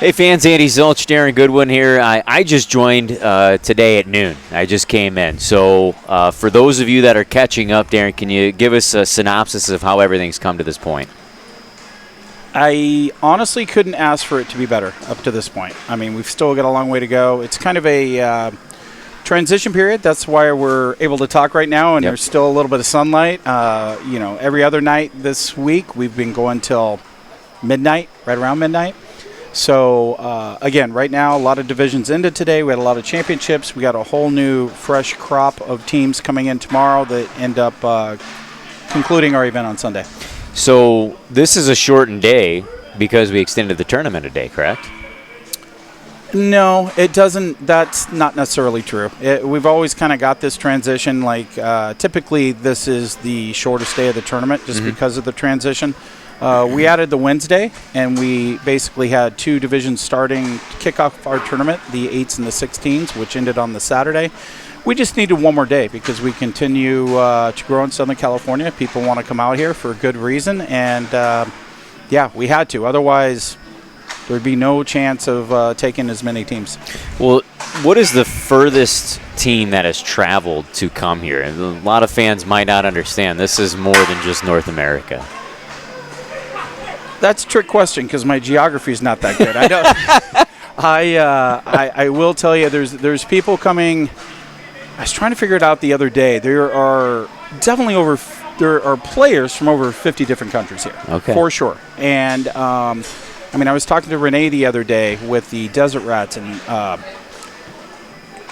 Hey fans, Andy Zilch, Darren Goodwin here. I just joined today at noon. I just came in. So for those of you that are catching up, Darren, can you give us a synopsis of how everything's come to this point? I honestly couldn't ask for it to be better up to this point. I mean, we've still got a long way to go. It's kind of a transition period. That's why we're able to talk right now, and there's still a little bit of sunlight. Every other night this week, we've been going till midnight, right around midnight. So, again, right now, a lot of divisions ended today. We had a lot of championships. We got a whole new, fresh crop of teams coming in tomorrow that end up concluding our event on Sunday. So, this is a shortened day because we extended the tournament a day, correct? No, it doesn't. That's not necessarily true. We've always kind of got this transition. Typically, this is the shortest day of the tournament just because of the transition. We added the Wednesday, and we basically had two divisions starting to kick off our tournament, the 8s and the 16s, which ended on the Saturday. We just needed one more day because we continue to grow in Southern California. People want to come out here for a good reason, and, we had to. Otherwise, there would be no chance of taking as many teams. Well, what is the furthest team that has traveled to come here? And a lot of fans might not understand. This is more than just North America. That's a trick question because my geography is not that good. I don't. I will tell you, there's people coming. I was trying to figure it out the other day. There are definitely there are players from over 50 different countries here, for sure. And I was talking to Renee the other day with the Desert Rats, and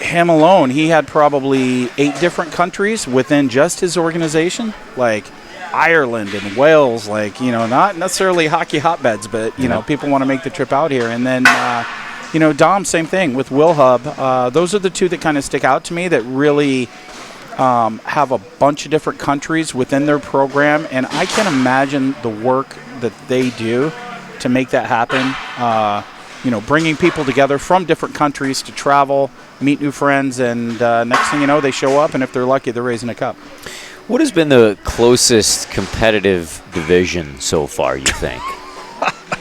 him alone, he had probably 8 different countries within just his organization, like Ireland and Wales, not necessarily hockey hotbeds, but, people want to make the trip out here. And then, Dom, same thing with Will Hub. Those are the two that kind of stick out to me that really have a bunch of different countries within their program. And I can imagine the work that they do to make that happen. Bringing people together from different countries to travel, meet new friends, and next thing you know, they show up, and if they're lucky, they're raising a cup. What has been the closest competitive division so far, you think?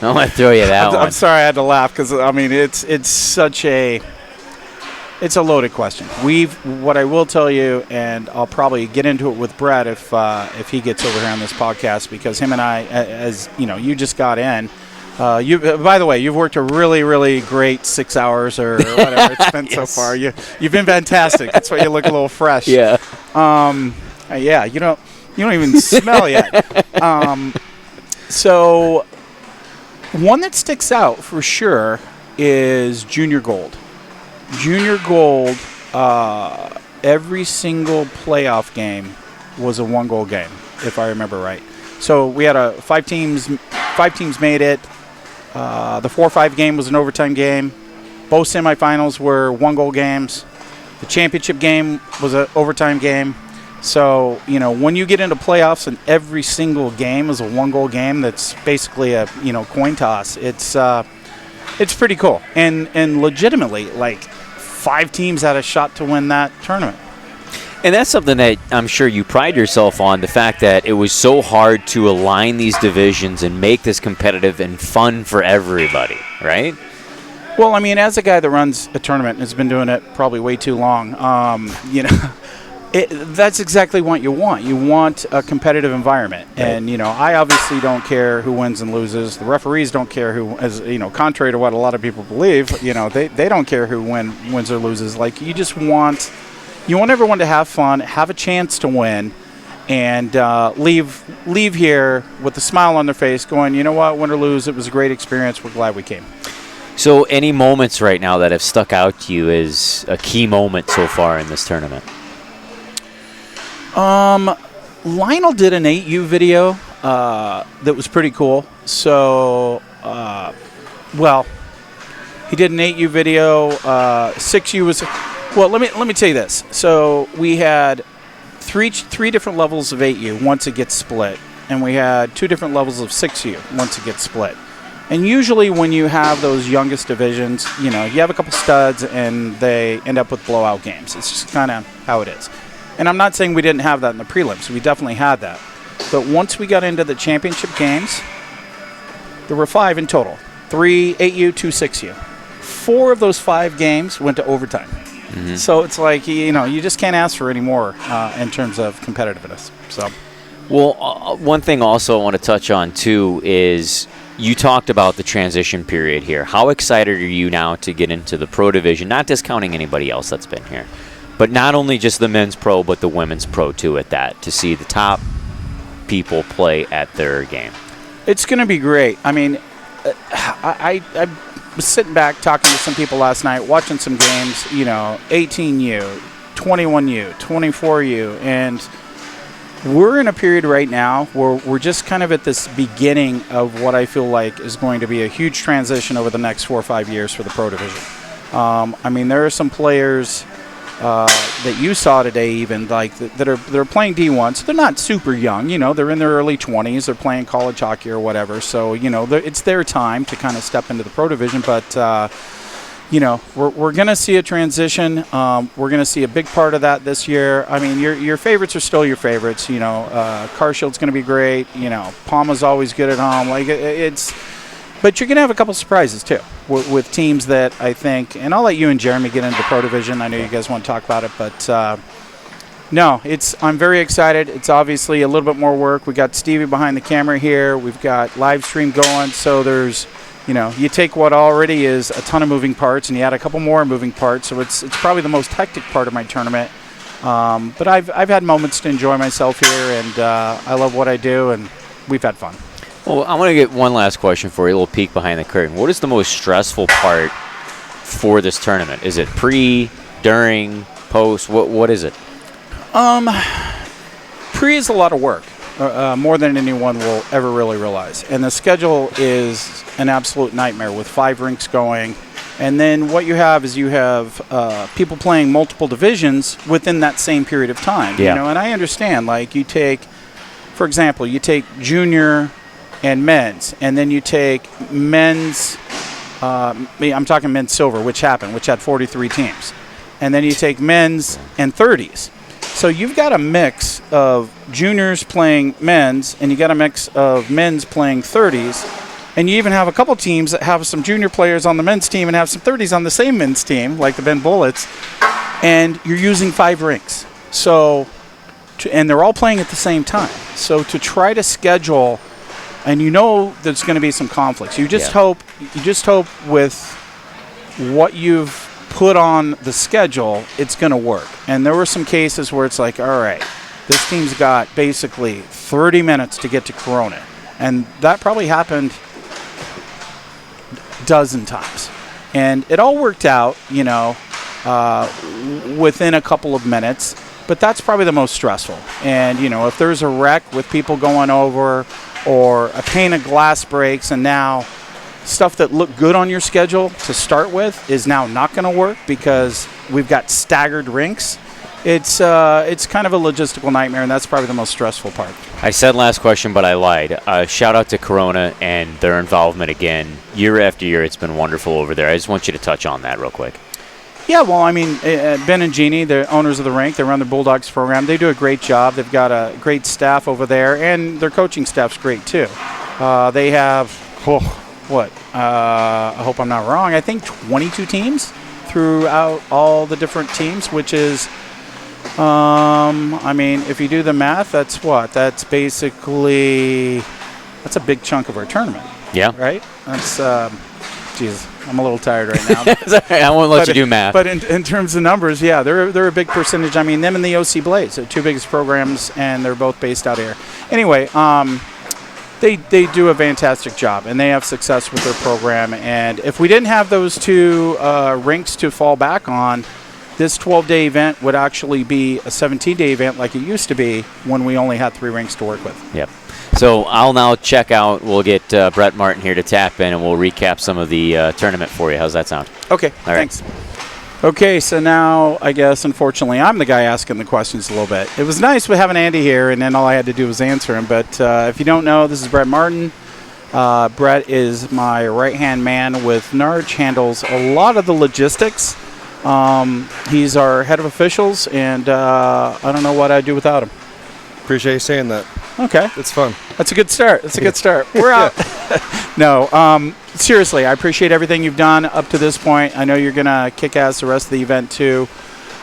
I'm going to throw you that one. I'm sorry I had to laugh because, it's such a – it's a loaded question. What I will tell you, and I'll probably get into it with Brett if he gets over here on this podcast, because him and I, as you just got in. By the way, you've worked a really, really great 6 hours or whatever it's been so far. You've been fantastic. That's why you look a little fresh. Yeah. You don't even smell yet. So one that sticks out for sure is Junior Gold. Junior Gold, every single playoff game was a 1-goal game, if I remember right. So we had 5 teams made it. The 4-5 game was an overtime game. Both semifinals were 1-goal games. The championship game was an overtime game. So, when you get into playoffs and every single game is a 1-goal game, that's basically a, coin toss. It's pretty cool. And legitimately, 5 teams had a shot to win that tournament. And that's something that I'm sure you pride yourself on, the fact that it was so hard to align these divisions and make this competitive and fun for everybody, right? Well, as a guy that runs a tournament and has been doing it probably way too long, that's exactly what you want. You want a competitive environment. Right. And, I obviously don't care who wins and loses. The referees don't care who, contrary to what a lot of people believe, they don't care who wins or loses. You just want everyone to have fun, have a chance to win, and leave here with a smile on their face going, you know what, win or lose, it was a great experience. We're glad we came. So any moments right now that have stuck out to you as a key moment so far in this tournament? Lionel did an 8U video that was pretty cool. So, he did an 8U video. 6U was... Well, let me tell you this. So we had three different levels of 8U once it gets split, and we had 2 different levels of 6U once it gets split. And usually when you have those youngest divisions, you have a couple studs and they end up with blowout games. It's just kind of how it is. And I'm not saying we didn't have that in the prelims. We definitely had that. But once we got into the championship games, there were 5 in total. 3 8U, 2 6U. 4 of those 5 games went to overtime. So it's like, you know, you just can't ask for any more in terms of competitiveness. So, well, one thing also I want to touch on too is you talked about the transition period here. How excited are you now to get into the pro division? Not discounting anybody else that's been here, but not only just the men's pro, but the women's pro too. At that, to see the top people play at their game, it's going to be great. I mean, I was sitting back talking to some people last night, watching some games, you know, 18U, 21U, 24U, and we're in a period right now where we're just kind of at this beginning of what I feel like is going to be a huge transition over the next 4 or 5 years for the pro division. I mean, there are some players that you saw today even like that are playing D1, so they're not super young, you know, they're in their early 20s, they're playing college hockey or whatever, so, you know, it's their time to kind of step into the pro division, but you know, we're going to see a transition. We're going to see a big part of that this year. I mean, your favorites are still your favorites, you know, Carshield's going to be great, you know, Palma's always good at home, like it's, but you're going to have a couple surprises too with teams that I think, and I'll let you and Jeremy get into the pro division. I know you guys want to talk about it, but no, I'm very excited. It's obviously a little bit more work. We got Stevie behind the camera here. We've got live stream going, so there's, you know, you take what already is a ton of moving parts and you add a couple more moving parts, so it's probably the most hectic part of my tournament. But I've had moments to enjoy myself here, and I love what I do, and we've had fun. Well, I want to get one last question for you, a little peek behind the curtain. What is the most stressful part for this tournament? Is it pre, during, post? What is it? Pre is a lot of work, more than anyone will ever really realize. And the schedule is an absolute nightmare with 5 rinks going. And then what you have is you have people playing multiple divisions within that same period of time. Yeah. You know, and I understand, like you take, for example, you take junior and men's, and then you take men's, I'm talking men's silver, which had 43 teams. And then you take men's and 30s. So you've got a mix of juniors playing men's, and you got a mix of men's playing 30s. And you even have a couple teams that have some junior players on the men's team and have some 30s on the same men's team, like the Ben Bullets. And you're using 5 rinks. So, and they're all playing at the same time. So to try to schedule, and you know there's going to be some conflicts. You just hope with what you've put on the schedule, it's going to work. And there were some cases where it's like, all right, this team's got basically 30 minutes to get to Corona. And that probably happened a dozen times. And it all worked out, you know, within a couple of minutes. But that's probably the most stressful. And, you know, if there's a wreck with people going over, or a pane of glass breaks, and now stuff that looked good on your schedule to start with is now not going to work because we've got staggered rinks. It's kind of a logistical nightmare, and that's probably the most stressful part. I said last question, but I lied. Shout out to Corona and their involvement again. Year after year, it's been wonderful over there. I just want you to touch on that real quick. Yeah, well, I mean, Ben and Jeannie, the owners of the rink, they run the Bulldogs program. They do a great job. They've got a great staff over there, and their coaching staff's great, too. They have, I hope I'm not wrong, I think 22 teams throughout all the different teams, which is, I mean, if you do the math, that's what? That's basically, that's a big chunk of our tournament. Yeah. Right? That's, Jesus, I'm a little tired right now. I won't let you do math. But in terms of numbers, yeah, they're a big percentage. I mean, them and the OC Blaze, they're 2 biggest programs, and they're both based out here. Anyway, they do a fantastic job, and they have success with their program. And if we didn't have those 2 rinks to fall back on, this 12-day event would actually be a 17-day event like it used to be when we only had 3 rinks to work with. Yep. So I'll now check out. We'll get Brett Martin here to tap in, and we'll recap some of the tournament for you. How's that sound? Okay, all right. Thanks. Okay, so now I guess, unfortunately, I'm the guy asking the questions a little bit. It was nice with having Andy here, and then all I had to do was answer him. But if you don't know, this is Brett Martin. Brett is my right-hand man with NARCh, handles a lot of the logistics. He's our head of officials, and I don't know what I'd do without him. Appreciate you saying that. Okay. It's fun. That's a good start. That's a good start. We're out. No, seriously, I appreciate everything you've done up to this point. I know you're going to kick ass the rest of the event, too.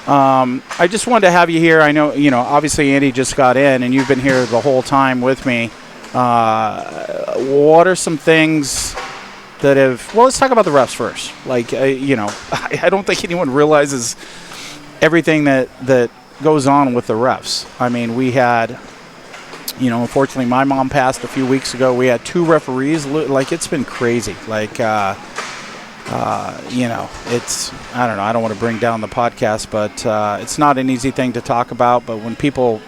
I just wanted to have you here. I know, obviously Andy just got in, and you've been here the whole time with me. What are some things that have... Well, let's talk about the refs first. Like, I don't think anyone realizes everything that goes on with the refs. I mean, we had... unfortunately, my mom passed a few weeks ago. We had 2 referees. Like, it's been crazy. Like, it's, I don't know. I don't want to bring down the podcast, but it's not an easy thing to talk about. But when people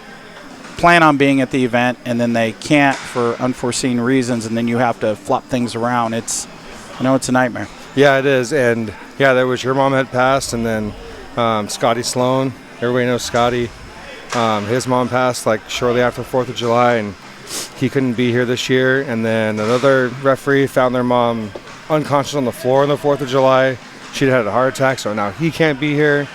plan on being at the event and then they can't for unforeseen reasons, and then you have to flop things around, it's a nightmare. Yeah, it is. And, yeah, there was your mom had passed, and then Scotty Sloan. Everybody knows Scotty. His mom passed like shortly after 4th of July, and he couldn't be here this year. And then another referee found their mom unconscious on the floor on the 4th of July. She'd had a heart attack, so now he can't be here.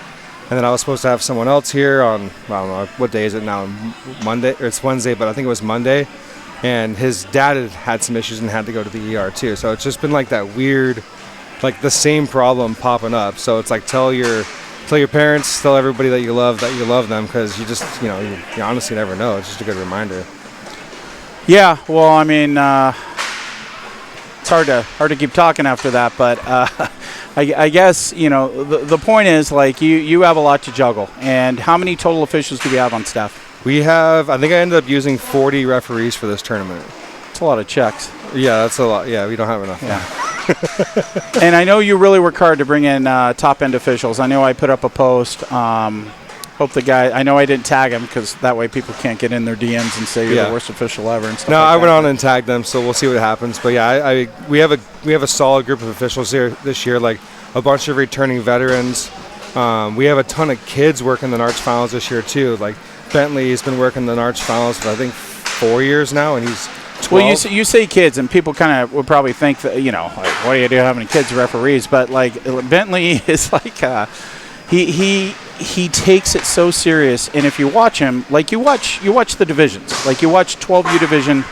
And then I was supposed to have someone else here on, I don't know, what day is it now? Monday, or it's Wednesday, but I think it was Monday. And his dad had some issues and had to go to the ER too. So it's just been like that weird, like the same problem popping up. So it's like tell your parents, tell everybody that you love them, because you just, you honestly never know. It's just a good reminder. Yeah, well, I mean, it's hard to keep talking after that, but I guess, the point is, like, you have a lot to juggle. And how many total officials do we have on staff? We have, I think I ended up using 40 referees for this tournament. That's a lot of checks. Yeah, that's a lot. Yeah, we don't have enough. Yeah. And I know you really work hard to bring in top-end officials. I know I put up a post. Hope the guy, I know I didn't tag him because that way people can't get in their DMs and say you're the worst official ever and stuff. No, like I that. went on and tagged them, so we'll see what happens. But yeah, we have a solid group of officials here this year, like a bunch of returning veterans. We have a ton of kids working the NARCh Finals this year too. Like Bentley has been working the NARCh Finals for I think 4 years now, and he's 12. Well, you say kids, and people kind of would probably think that, like, what do you do having kids referees? But, like, Bentley is like, he takes it so serious. And if you watch him, like, you watch the divisions. Like, you watch 12U division,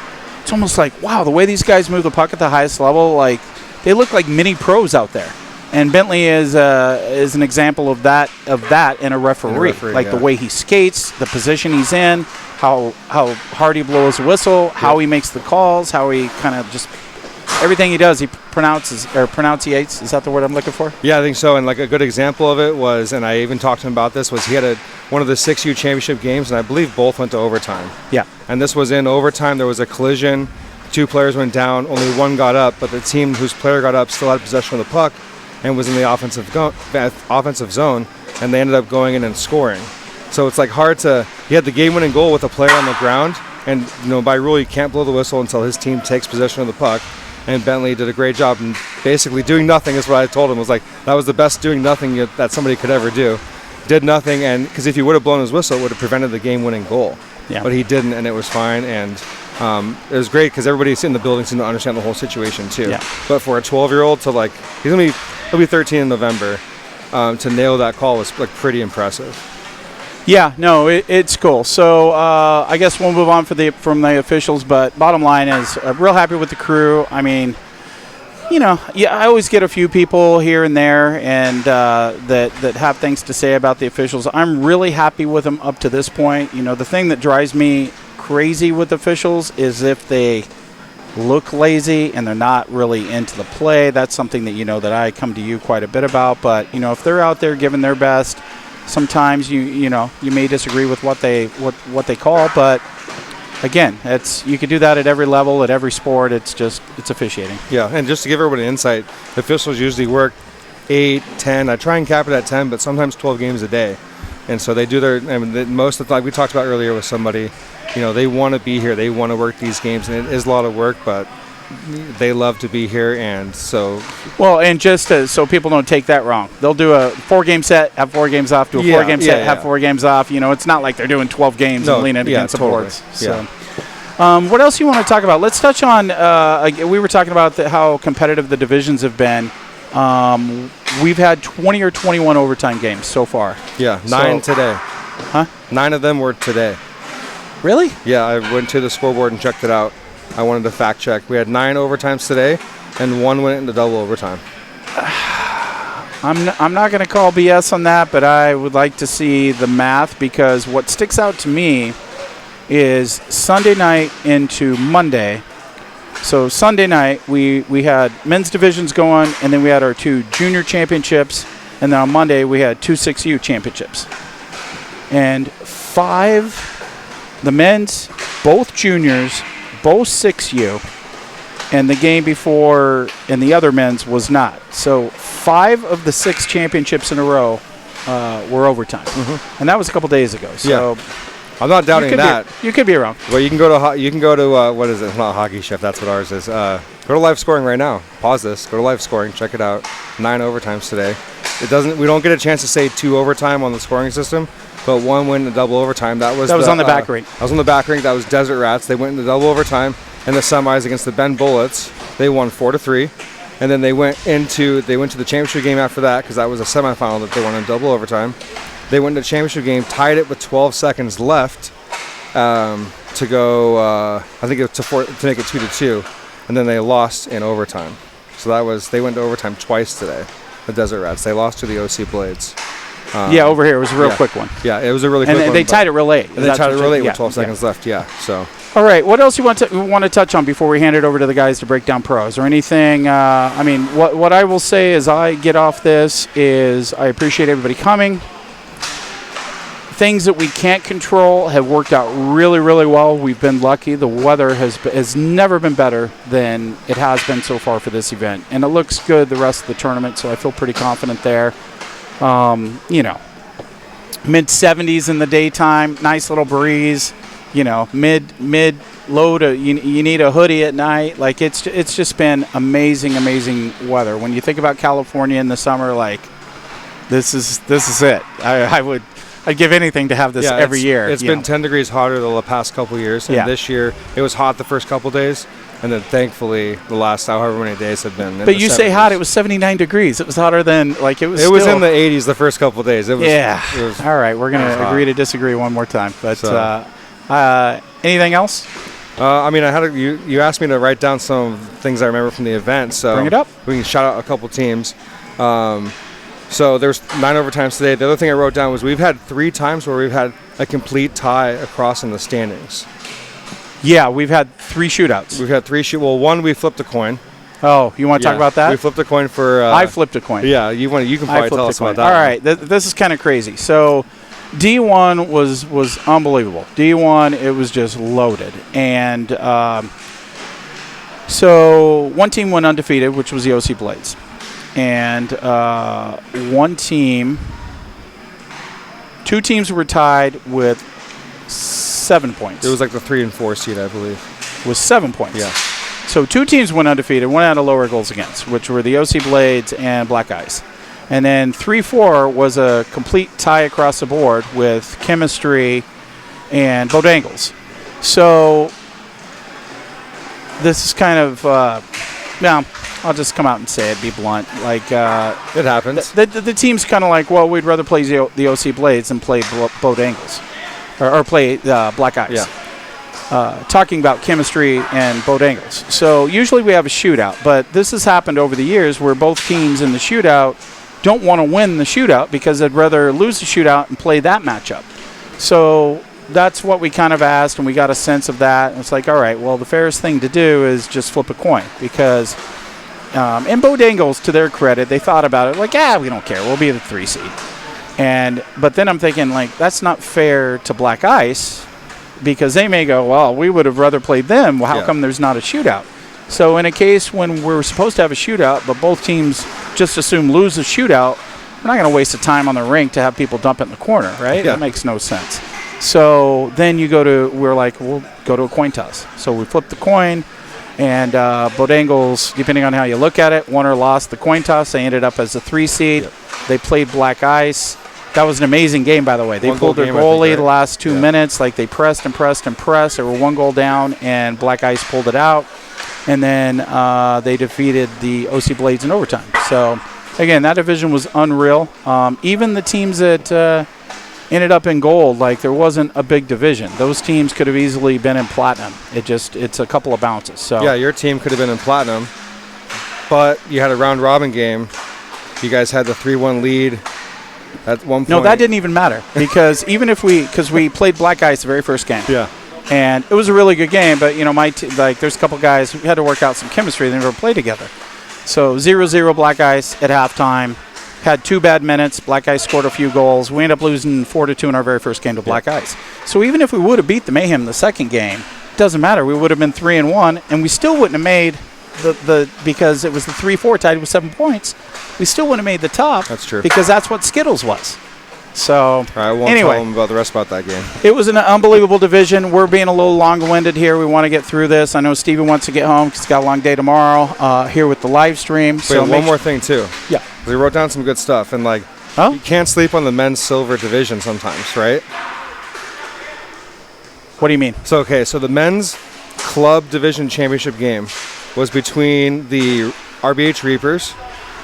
it's almost like, wow, the way these guys move the puck at the highest level, like, they look like mini pros out there. And Bentley is an example of that in a referee. The way he skates, the position he's in, how hard he blows a whistle, how he makes the calls, how he kind of just everything he does, he pronunciates. Is that the word I'm looking for? Yeah, I think so. And like a good example of it was, and I even talked to him about this, was he had one of the 6U championship games, and I believe both went to overtime. Yeah. And this was in overtime. There was a collision. 2 players went down. Only one got up, but the team whose player got up still had possession of the puck and was in the offensive zone, and they ended up going in and scoring. So it's like hard to. He had the game-winning goal with a player on the ground, and by rule you can't blow the whistle until his team takes possession of the puck. And Bentley did a great job, and basically doing nothing is what I told him. Was like that was the best doing nothing that somebody could ever do. Did nothing, and because if he would have blown his whistle, it would have prevented the game-winning goal. Yeah. But he didn't, and it was fine. And it was great because everybody in the building seemed to understand the whole situation too. Yeah. But for a 12-year-old to he'll be 13 in November, to nail that call was like pretty impressive. Yeah, no, it's cool. So I guess we'll move on from the officials, but bottom line is I'm real happy with the crew. I mean, I always get a few people here and there and that have things to say about the officials. I'm really happy with them up to this point. The thing that drives me crazy with officials is if they look lazy and they're not really into the play. That's something that that I come to you quite a bit about. But if they're out there giving their best, sometimes you may disagree with what they call, but again, you could do that at every level, at every sport. It's officiating. Yeah, and just to give everybody insight, officials usually work 8, 10. I try and cap it at 10, but sometimes 12 games a day. And so they do most of the time, we talked about earlier with somebody, they want to be here. They want to work these games, and it is a lot of work, but they love to be here, and so... Well, and just so people don't take that wrong, they'll do a 4-game set, have 4 games off, do a 4-game set, have 4 games off. It's not like they're doing 12 games and leaning against the boards. So. What else you want to talk about? Let's touch on, we were talking about how competitive the divisions have been. We've had 20 or 21 overtime games so far. Yeah, 9 today. Huh? 9 of them were today. Really? Yeah, I went to the scoreboard and checked it out. I wanted to fact check. We had 9 overtimes today, and 1 went into double overtime. I'm not going to call BS on that, but I would like to see the math, because what sticks out to me is Sunday night into Monday. So Sunday night, we had men's divisions going, and then we had our 2 junior championships, and then on Monday we had 2 6U championships. And 5, the men's, both juniors, both 6U, and the game before and the other men's was not. So 5 of the 6 championships in a row were overtime, and that was a couple days ago. So I'm not doubting that. You could be wrong. Well, you can go to what is it? Not Hockey Chef. That's what ours is. Go to live scoring right now. Pause this. Go to live scoring. Check it out. 9 overtimes today. We don't get a chance to say 2 overtime on the scoring system, but 1 went into double overtime. That was on the back rink. That was on the back rink. That was Desert Rats. They went into double overtime in the semis against the Bend Bullets. They won 4-3, and then they went to the championship game after that, because that was a semifinal that they won in double overtime. They went to the championship game, tied it with 12 seconds left to go. I think it was to make it 2-2, and then they lost in overtime. So they went to overtime twice today. The Desert Rats. They lost to the OC Blades. Over here. It was a real quick one. Yeah, it was a really quick one. And they tied it real late. And they tied it real late with 12 seconds left, so. All right, what else you want to touch on before we hand it over to the guys to break down pros? Or anything, what I will say as I get off this is I appreciate everybody coming. Things that we can't control have worked out really, really well. We've been lucky. The weather has never been better than it has been so far for this event. And it looks good the rest of the tournament, so I feel pretty confident there. Mid-70s in the daytime, nice little breeze. Mid-low to you need a hoodie at night. Like, it's just been amazing weather. When you think about California in the summer, like, this is it. I'd give anything to have this every year. It's been 10 degrees hotter the past couple years, and this year it was hot the first couple days, and then thankfully the last however many days have been. But you 70s. Say hot, it was 79 degrees. It was hotter than it was. It was in the 80s the first couple days. It was, all right, we're gonna agree to disagree one more time. But anything else? You asked me to write down some things I remember from the event, so bring it up. We can shout out a couple teams. So there's 9 overtimes today. The other thing I wrote down was we've had 3 times where we've had a complete tie across in the standings. Yeah, we've had 3 shootouts. We've had 3 one we flipped a coin. Oh, you want to talk about that? We flipped a coin for. I flipped a coin. Yeah, you can probably tell us about that. All right, this is kind of crazy. So D1 was unbelievable. D1, it was just loaded, and so one team went undefeated, which was the OC Blades. And 2 teams were tied with 7 points. It was like the 3 and 4 seed, I believe. With 7 points. Yeah. So 2 teams went undefeated, 1 had a lower goals against, which were the OC Blades and Black Ice. And then 3-4 was a complete tie across the board with Chemistry and Bow Dangles. So this is kind of, I'll just come out and say it, be blunt. Like it happens. The team's kind of like, well, we'd rather play the OC Blades than play Bow Dangles, or play Black Ice. Yeah. Talking about Chemistry and Bow Dangles. So usually we have a shootout, but this has happened over the years where both teams in the shootout don't want to win the shootout because they'd rather lose the shootout and play that matchup. So that's what we kind of asked, and we got a sense of that. And it's like, all right, well, the fairest thing to do is just flip a coin because. And Bow Dangles, to their credit, they thought about it like, we don't care. We'll be the 3 seed. But then I'm thinking, like, that's not fair to Black Ice because they may go, well, we would have rather played them. Well, how come there's not a shootout? So in a case when we're supposed to have a shootout, but both teams just assume lose the shootout, we're not going to waste the time on the rink to have people dump it in the corner, right? Yeah. That makes no sense. So then we're like, we'll go to a coin toss. So we flip the coin. And Bow Dangles, depending on how you look at it, won or lost the coin toss. They ended up as a 3 seed. Yep. They played Black Ice. That was an amazing game, by the way. They pulled their goalie the last 2 minutes. Like, they pressed and pressed and pressed. They were 1 goal down, and Black Ice pulled it out. And then they defeated the OC Blades in overtime. So, again, that division was unreal. Even the teams that ended up in gold, like there wasn't a big division. Those teams could have easily been in platinum. It's a couple of bounces. So yeah, your team could have been in platinum, but you had a round robin game. You guys had the 3-1 lead at one point. No, that didn't even matter because because we played Black Ice the very first game. Yeah. And it was a really good game, but there's a couple guys who had to work out some chemistry. They never played together. So 0-0 Black Ice at halftime. Had 2 bad minutes. Black Ice scored a few goals. We ended up losing 4-2 in our very first game to Black Ice. So even if we would have beat the Mayhem the second game, it doesn't matter. We would have been 3-1, and we still wouldn't have made because it was the 3-4 tied with 7 points. We still wouldn't have made the top. That's true. Because that's what Skittles was. So I won't anyway, tell them about the rest about that game. It was an unbelievable division. We're being a little long-winded here. We want to get through this. I know Steven wants to get home because he's got a long day tomorrow here with the live stream. Wait, one more thing, too. Yeah. We wrote down some good stuff, and you can't sleep on the men's silver division sometimes, right? What do you mean? So the men's club division championship game was between the RBH Reapers,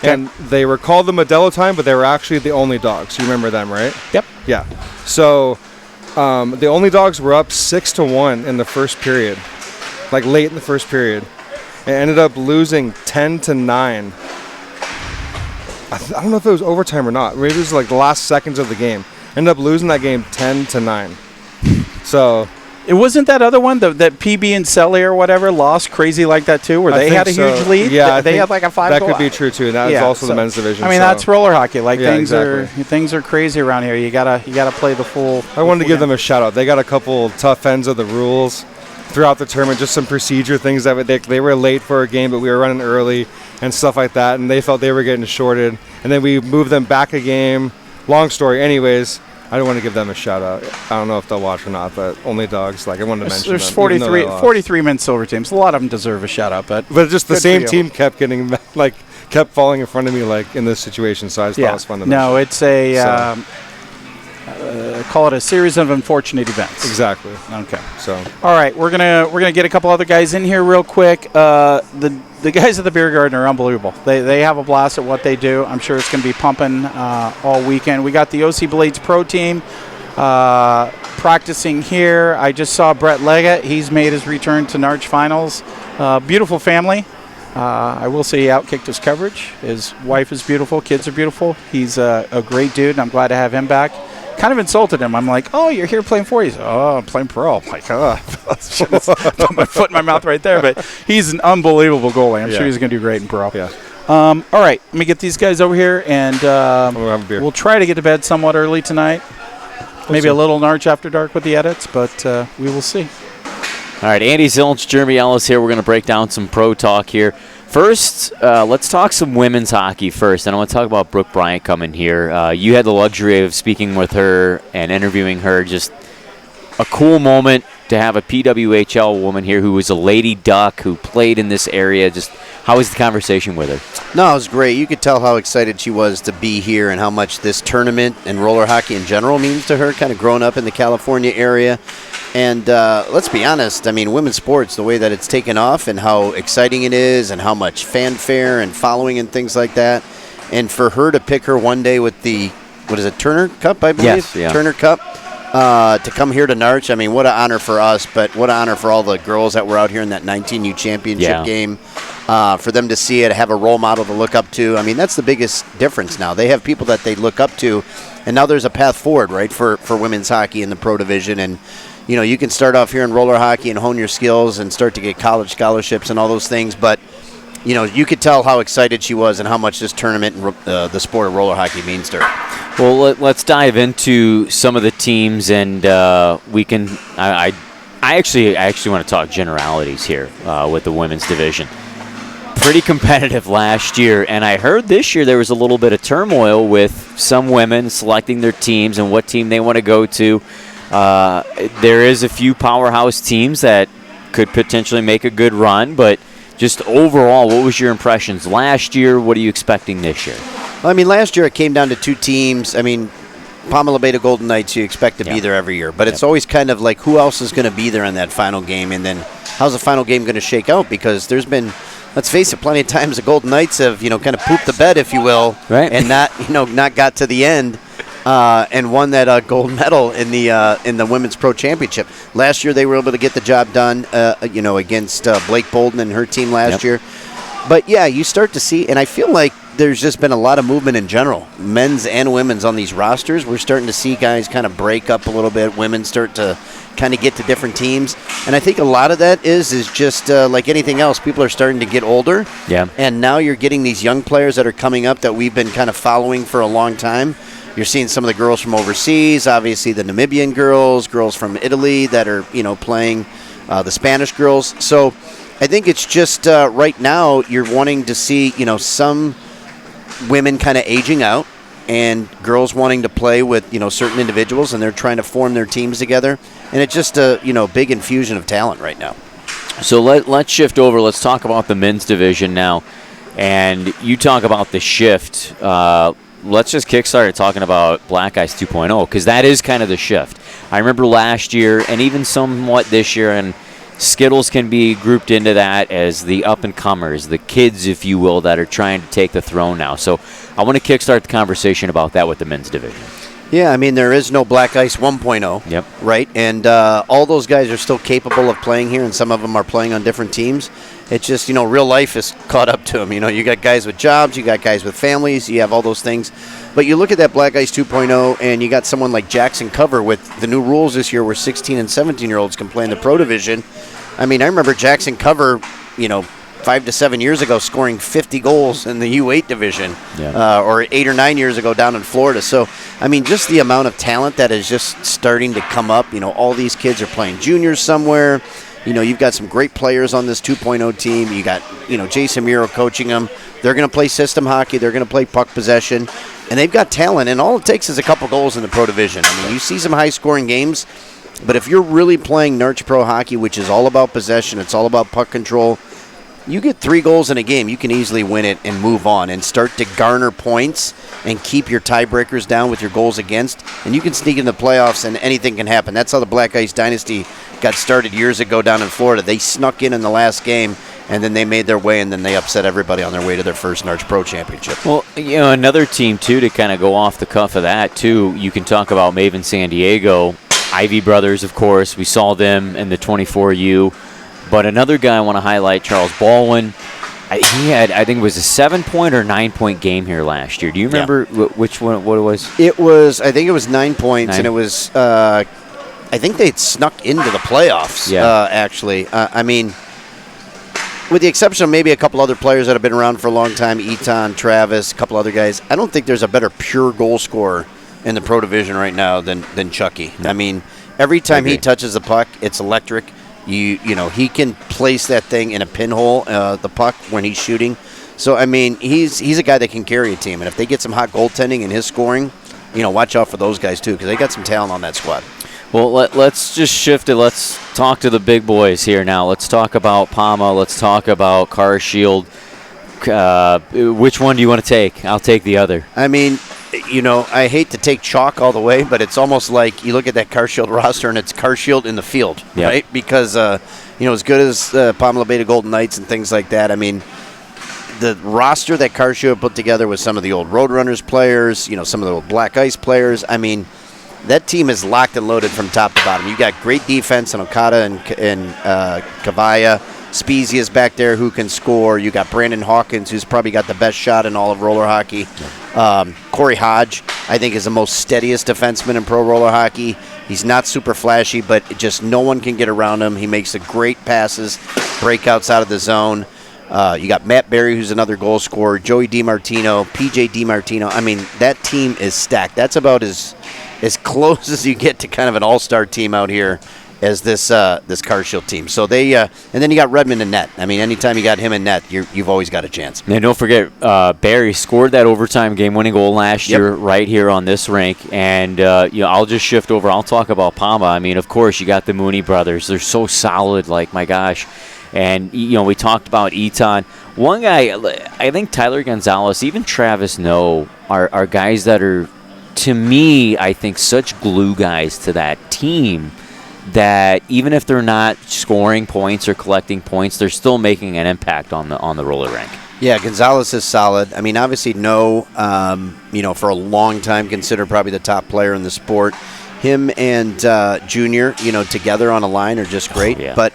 and they were called the Modelo Time, but they were actually the Only Dogs. You remember them, right? Yep. Yeah. So the Only Dogs were up 6-1 in the first period, late in the first period, and ended up losing 10-9. I don't know if it was overtime or not. Maybe it was the last seconds of the game. Ended up losing that game 10-9. So it wasn't that other one that PB and Selly or whatever lost crazy like that too, where they had a huge lead. Yeah, they had a 5 that goal. That could be true too. And that was also the men's division. I mean, that's roller hockey. Things exactly. are crazy around here. You gotta play the full. I wanted to give them a shout out. They got a couple tough ends of the rules throughout the tournament. Just some procedure things that they were late for a game, but we were running early and stuff like that. And they felt they were getting shorted. And then we moved them back a game. Long story. Anyways, I don't want to give them a shout out. I don't know if they'll watch or not, but Only Dogs, I wanted to mention there's them. 43 men's silver teams. A lot of them deserve a shout out, but just the same team kept getting kept falling in front of me in this situation, so I just thought it was fun to mention. No, it's a call it a series of unfortunate events. Exactly. Okay. So all right, we're gonna get a couple other guys in here real quick. The guys at the Beer Garden are unbelievable. They have a blast at what they do. I'm sure it's going to be pumping all weekend. We got the OC Blades Pro team practicing here. I just saw Brett Leggett. He's made his return to NARCh Finals. Beautiful family. I will say he outkicked his coverage. His wife is beautiful. Kids are beautiful. He's a great dude, and I'm glad to have him back. Kind of insulted him. I'm like, oh, you're here playing for? He's I'm playing pro. I'm like, oh, put my foot in my mouth right there. But he's an unbelievable goalie. I'm sure he's going to do great in pro. Yeah. All right, let me get these guys over here, and we'll have a beer. We'll try to get to bed somewhat early tonight. Maybe a little NARCh after dark with the edits, but we will see. All right, Andy Zilch, Jeremy Ellis here. We're going to break down some pro talk here. First, let's talk some women's hockey first. And I want to talk about Broo Bryant coming here. You had the luxury of speaking with her and interviewing her. Just a cool moment to have a PWHL woman here who was a Lady Duck, who played in this area. Just how was the conversation with her? No, it was great. You could tell how excited she was to be here and how much this tournament and roller hockey in general means to her, kind of growing up in the California area. And let's be honest, I mean, women's sports, the way that it's taken off and how exciting it is and how much fanfare and following and things like that. And for her to pick her one day with the, Turner Cup, I believe? Yes, yeah. Turner Cup. To come here to NARCh, I mean, what an honor for us, but what an honor for all the girls that were out here in that 19U championship game. For them to see it, have a role model to look up to. I mean, that's the biggest difference now. They have people that they look up to, and now there's a path forward, right, for women's hockey in the pro division. And, you can start off here in roller hockey and hone your skills and start to get college scholarships and all those things, but you could tell how excited she was and how much this tournament and the sport of roller hockey means to her. Well, let's dive into some of the teams, and we can. I actually want to talk generalities here with the women's division. Pretty competitive last year, and I heard this year there was a little bit of turmoil with some women selecting their teams and what team they want to go to. There is a few powerhouse teams that could potentially make a good run, but just overall, what was your impressions last year? What are you expecting this year? Well, I mean, last year it came down to 2 teams. I mean, Pamela Beta Golden Knights, you expect to be there every year, but it's always kind of like who else is going to be there in that final game, and then how's the final game going to shake out? Because there's been, let's face it, plenty of times the Golden Knights have, kind of pooped the bed, if you will, right, and not got to the end. and won that gold medal in the women's pro championship. Last year they were able to get the job done, against Blake Bolden and her team last year. But yeah, you start to see, and I feel like there's just been a lot of movement in general, men's and women's on these rosters. We're starting to see guys kind of break up a little bit. Women start to kind of get to different teams, and I think a lot of that is just like anything else. People are starting to get older, and now you're getting these young players that are coming up that we've been kind of following for a long time. You're seeing some of the girls from overseas, obviously the Namibian girls from Italy that are playing, the Spanish girls. So I think it's just right now you're wanting to see some women kind of aging out and girls wanting to play with certain individuals, and they're trying to form their teams together, and it's just a big infusion of talent right now. So let's shift over. Let's talk about the men's division now, and you talk about the shift. Let's just kickstart talking about Black Ice 2.0, because that is kind of the shift. I remember last year and even somewhat this year, and Skittles can be grouped into that as the up-and-comers, the kids, if you will, that are trying to take the throne now. So I want to kickstart the conversation about that with the men's division. Yeah, I mean, there is no Black Ice 1.0, right? And all those guys are still capable of playing here, and some of them are playing on different teams. It's just, real life is caught up to them. You got guys with jobs, you got guys with families, you have all those things. But you look at that Black Ice 2.0, and you got someone like Jackson Cover with the new rules this year where 16 and 17-year-olds can play in the pro division. I mean, I remember Jackson Cover, 5 to 7 years ago scoring 50 goals in the U8 division, or 8 or 9 years ago down in Florida. So, I mean, just the amount of talent that is just starting to come up. All these kids are playing juniors somewhere. You've got some great players on this 2.0 team. You got, Jason Muro coaching them. They're going to play system hockey. They're going to play puck possession. And they've got talent, and all it takes is a couple goals in the pro division. I mean, you see some high-scoring games, but if you're really playing NARCh Pro hockey, which is all about possession, it's all about puck control, you get 3 goals in a game, you can easily win it and move on and start to garner points and keep your tiebreakers down with your goals against, and you can sneak in the playoffs and anything can happen. That's how the Black Ice Dynasty got started years ago down in Florida. They snuck in the last game, and then they made their way, and then they upset everybody on their way to their first NARCh Pro Championship. Well, another team, too, to kind of go off the cuff of that, too, you can talk about Maven San Diego. Ivy Brothers, of course. We saw them in the 24U. But another guy I want to highlight, Charles Baldwin. He had, I think it was a 7-point or 9-point game here last year. Do you remember which one? What it was? It was, I think it was 9 points, and it was, I think they'd snuck into the playoffs, actually. I mean, with the exception of maybe a couple other players that have been around for a long time, Eton, Travis, a couple other guys, I don't think there's a better pure goal scorer in the pro division right now than Chucky. I mean, every time he touches the puck, it's electric. He can place that thing in a pinhole, the puck, when he's shooting. So, I mean, he's a guy that can carry a team. And if they get some hot goaltending in his scoring, watch out for those guys, too, because they got some talent on that squad. Well, let's just shift it. Let's talk to the big boys here now. Let's talk about Palma. Let's talk about Car Shield. Which one do you want to take? I'll take the other. I mean, I hate to take chalk all the way, but it's almost like you look at that Car Shield roster and it's Car Shield in the field, right? Because, as good as Palma Beta Golden Knights and things like that, I mean, the roster that Car Shield put together with some of the old Roadrunners players, some of the old Black Ice players, I mean, that team is locked and loaded from top to bottom. You got great defense in Okada and Kavaya. Speezy is back there who can score. You got Brandon Hawkins, who's probably got the best shot in all of roller hockey. Corey Hodge, I think, is the most steadiest defenseman in pro roller hockey. He's not super flashy, but just no one can get around him. He makes the great passes, breakouts out of the zone. You got Matt Berry, who's another goal scorer, Joey DiMartino, PJ DiMartino. I mean, that team is stacked. That's about as close as you get to kind of an all-star team out here as this Car Shield team. So they and then you got Redmond in net. I mean, anytime you got him in net, you've always got a chance. And don't forget, Barry scored that overtime game-winning goal last year right here on this rink. And I'll just shift over. I'll talk about Palma. I mean, of course, you got the Mooney brothers. They're so solid. Like, my gosh. And we talked about Eton. One guy, I think Tyler Gonzalez, even Travis Noe, are guys that are, to me, I think, such glue guys to that team, that even if they're not scoring points or collecting points, they're still making an impact on the roller rink. Yeah, Gonzalez is solid. I mean, obviously, for a long time, considered probably the top player in the sport. Him and Junior, together on a line are just great. Oh, yeah. But,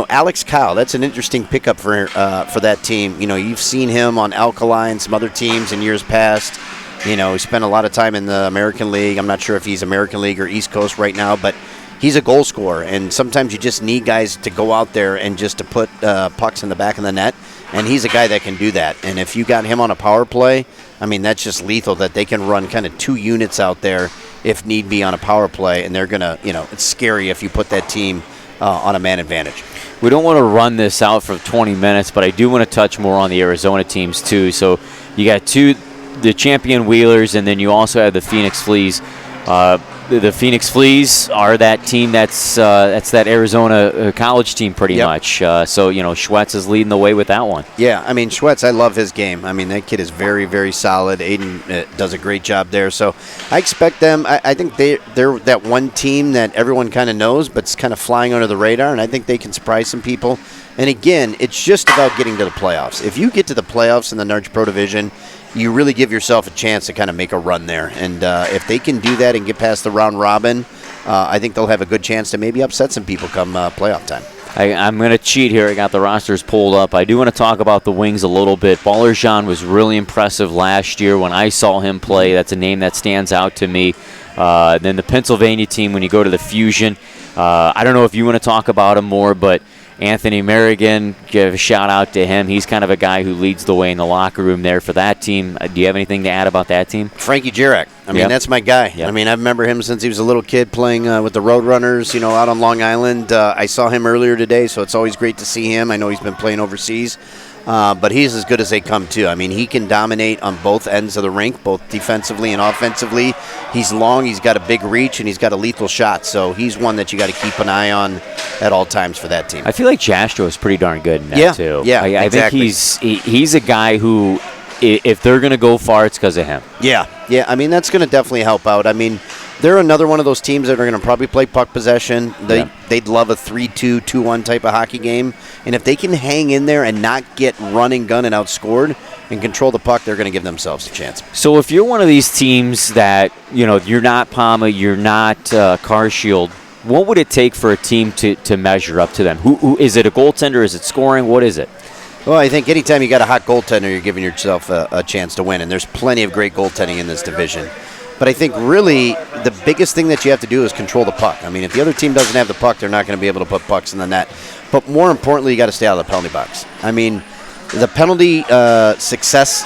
Alex Kyle, that's an interesting pickup for that team. You've seen him on Alkali and some other teams in years past. He spent a lot of time in the American League. I'm not sure if he's American League or East Coast right now, but he's a goal scorer. And sometimes you just need guys to go out there and just to put pucks in the back of the net. And he's a guy that can do that. And if you got him on a power play, I mean, that's just lethal that they can run kind of 2 units out there if need be on a power play. And they're going to, it's scary if you put that team on a man advantage. We don't want to run this out for 20 minutes, but I do want to touch more on the Arizona teams too. So you got the champion Wheelers, and then you also have the Phoenix Fleas. The Phoenix Fleas are that team that's that Arizona college team pretty much. So, Schwetz is leading the way with that one. Yeah, I mean, Schwetz, I love his game. I mean, that kid is very, very solid. Aiden does a great job there. So I expect them. I think they're that one team that everyone kind of knows, but it's kind of flying under the radar, and I think they can surprise some people. And again, it's just about getting to the playoffs. If you get to the playoffs in the NARCh Pro Division, you really give yourself a chance to kind of make a run there. And if they can do that and get past the round robin, I think they'll have a good chance to maybe upset some people come playoff time. I'm going to cheat here. I got the rosters pulled up. I do want to talk about the Wings a little bit. Ballerjean was really impressive last year when I saw him play. That's a name that stands out to me. Then the Pennsylvania team, when you go to the Fusion, I don't know if you want to talk about him more, but Anthony Merrigan, give a shout-out to him. He's kind of a guy who leads the way in the locker room there for that team. Do you have anything to add about that team? Frankie Jurek. I mean, that's my guy. Yep. I mean, I remember him since he was a little kid playing with the Roadrunners, out on Long Island. I saw him earlier today, so it's always great to see him. I know he's been playing overseas. But he's as good as they come, too. I mean, he can dominate on both ends of the rink, both defensively and offensively. He's long, he's got a big reach, and he's got a lethal shot. So he's one that you got to keep an eye on at all times for that team. I feel like Jastro is pretty darn good in that, too. Yeah, I exactly. think he's a guy who, if they're going to go far, it's because of him. Yeah. I mean, that's going to definitely help out. I mean, they're another one of those teams that are going to probably play puck possession. They'd love a 3-2, 2-1 type of hockey game. And if they can hang in there and not get run and gun and outscored and control the puck, they're going to give themselves a chance. So if you're one of these teams that, you're not Palma, you're not CarShield, what would it take for a team to measure up to them? Who is it, a goaltender? Is it scoring? What is it? Well, I think anytime you got a hot goaltender, you're giving yourself a chance to win. And there's plenty of great goaltending in this division. But I think really the biggest thing that you have to do is control the puck. I mean, if the other team doesn't have the puck, they're not going to be able to put pucks in the net. But more importantly, you got to stay out of the penalty box. I mean, the penalty success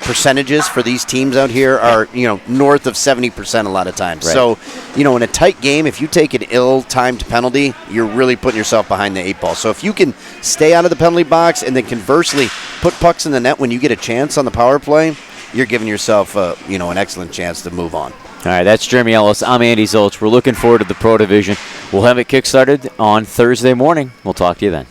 percentages for these teams out here are, north of 70% a lot of times. Right. So, in a tight game, if you take an ill-timed penalty, you're really putting yourself behind the 8 ball. So if you can stay out of the penalty box and then conversely put pucks in the net when you get a chance on the power play, you're giving yourself, an excellent chance to move on. All right, that's Jeremy Ellis. I'm Andy Zolch. We're looking forward to the Pro Division. We'll have it kickstarted on Thursday morning. We'll talk to you then.